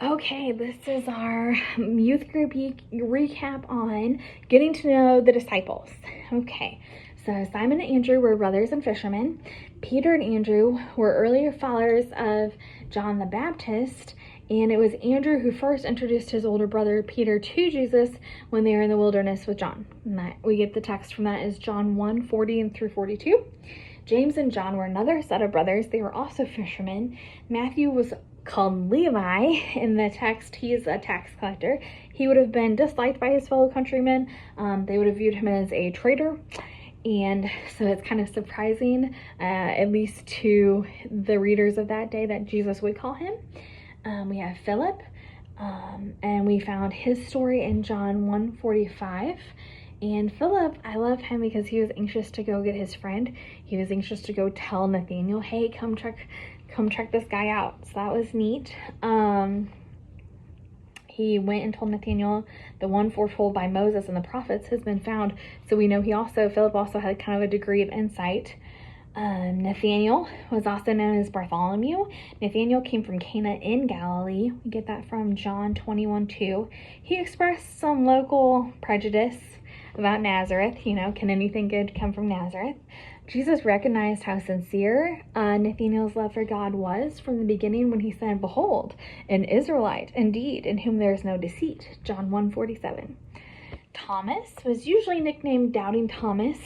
Okay, this is our youth group recap on getting to know the disciples. Okay, so Simon and Andrew were brothers and fishermen. Peter and Andrew were earlier followers of John the Baptist, and it was Andrew who first introduced his older brother Peter to Jesus when they were in the wilderness with John. And we get the text from that is John 1:40 through 42. James and John were another set of brothers. They were also fishermen. Matthew was called Levi in the text. He is a tax collector. He would have been disliked by his fellow countrymen. They would have viewed him as a traitor. And so it's kind of surprising, at least to the readers of that day, that Jesus would call him. We have Philip, and we found his story in John 1:45. And Philip, I love him because he was anxious to go get his friend. He was anxious to go tell Nathaniel, hey, come check this guy out. So that was neat. He went and told Nathaniel, the one foretold by Moses and the prophets has been found. So we know Philip also had kind of a degree of insight. Nathaniel was also known as Bartholomew. Nathaniel came from Cana in Galilee. We get that from John 21:2. He expressed some local prejudice about Nazareth. Can anything good come from Nazareth? Jesus recognized how sincere Nathaniel's love for God was from the beginning when he said, behold, an Israelite indeed, in whom there is no deceit. John 1:47. Thomas was usually nicknamed Doubting Thomas.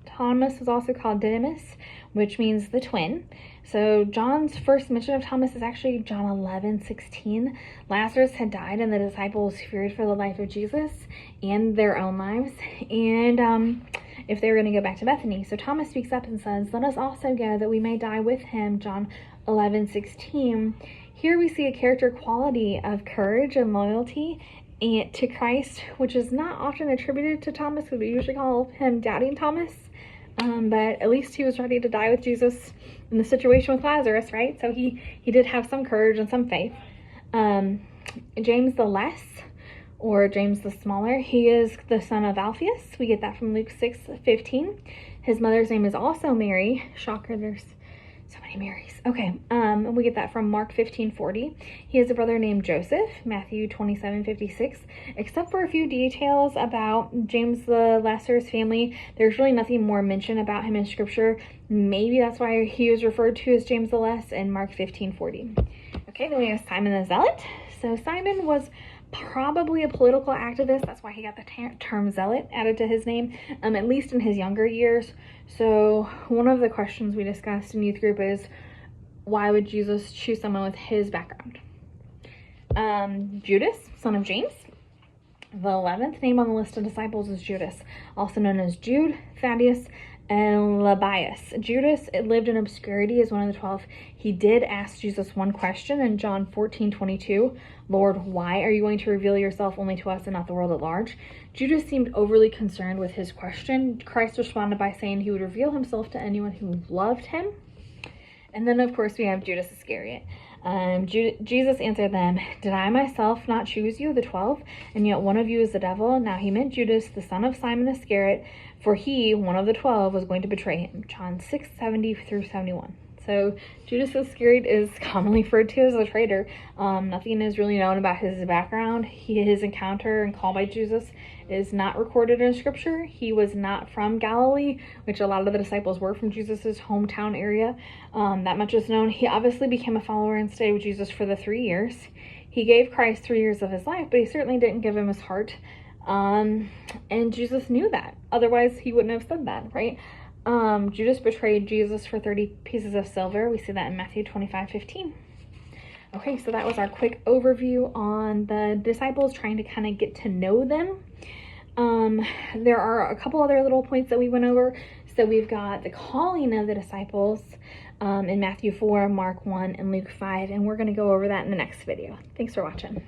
Thomas was also called Didymus, which means the twin. So John's first mention of Thomas is actually John 11:16. Lazarus had died and the disciples feared for the life of Jesus and their own lives, and if they were going to go back to Bethany. So Thomas speaks up and says, let us also go that we may die with him. John 11:16. Here we see a character quality of courage and loyalty and to Christ, which is not often attributed to Thomas, because we usually call him Doubting Thomas. But at least he was ready to die with Jesus in the situation with Lazarus, right? So he did have some courage and some faith. James the Less, or James the Smaller, he is the son of Alphaeus. We get that from Luke 6:15. His mother's name is also Mary. Shocker, there's so many Marys. Okay, and we get that from Mark 15:40. He has a brother named Joseph, Matthew 27:56. Except for a few details about James the Lesser's family, there's really nothing more mentioned about him in Scripture. Maybe that's why he was referred to as James the Less in Mark 15:40. Okay, then we have Simon the Zealot. So Simon was probably a political activist. That's why he got the term zealot added to his name, at least in his younger years. So one of the questions we discussed in youth group is, why would Jesus choose someone with his background? Judas, son of James. The 11th name on the list of disciples is Judas, also known as Jude, Thaddeus, and Lebbaeus. Judas lived in obscurity as one of the 12. He did ask Jesus one question in John 14:22. Lord, why are you going to reveal yourself only to us and not the world at large? Judas seemed overly concerned with his question. Christ responded by saying he would reveal himself to anyone who loved him. And then, of course, we have Judas Iscariot. Jesus answered them, did I myself not choose you, the 12, and yet one of you is the devil? Now he meant Judas, the son of Simon Iscariot, for he, one of the 12, was going to betray him. John 6:70 through 71. So Judas Iscariot is commonly referred to as a traitor. Nothing is really known about his background. His encounter and call by Jesus is not recorded in Scripture. He was not from Galilee, which a lot of the disciples were from Jesus's hometown area. That much is known. He obviously became a follower and stayed with Jesus for the 3 years. He gave Christ 3 years of his life, but he certainly didn't give him his heart. And Jesus knew that. Otherwise, he wouldn't have said that, right? Judas betrayed Jesus for 30 pieces of silver. We see that in Matthew 25:15. Okay, so that was our quick overview on the disciples, trying to kind of get to know them. There are a couple other little points that we went over. So we've got the calling of the disciples in Matthew 4, Mark 1, and Luke 5, and we're going to go over that in the next video. Thanks for watching.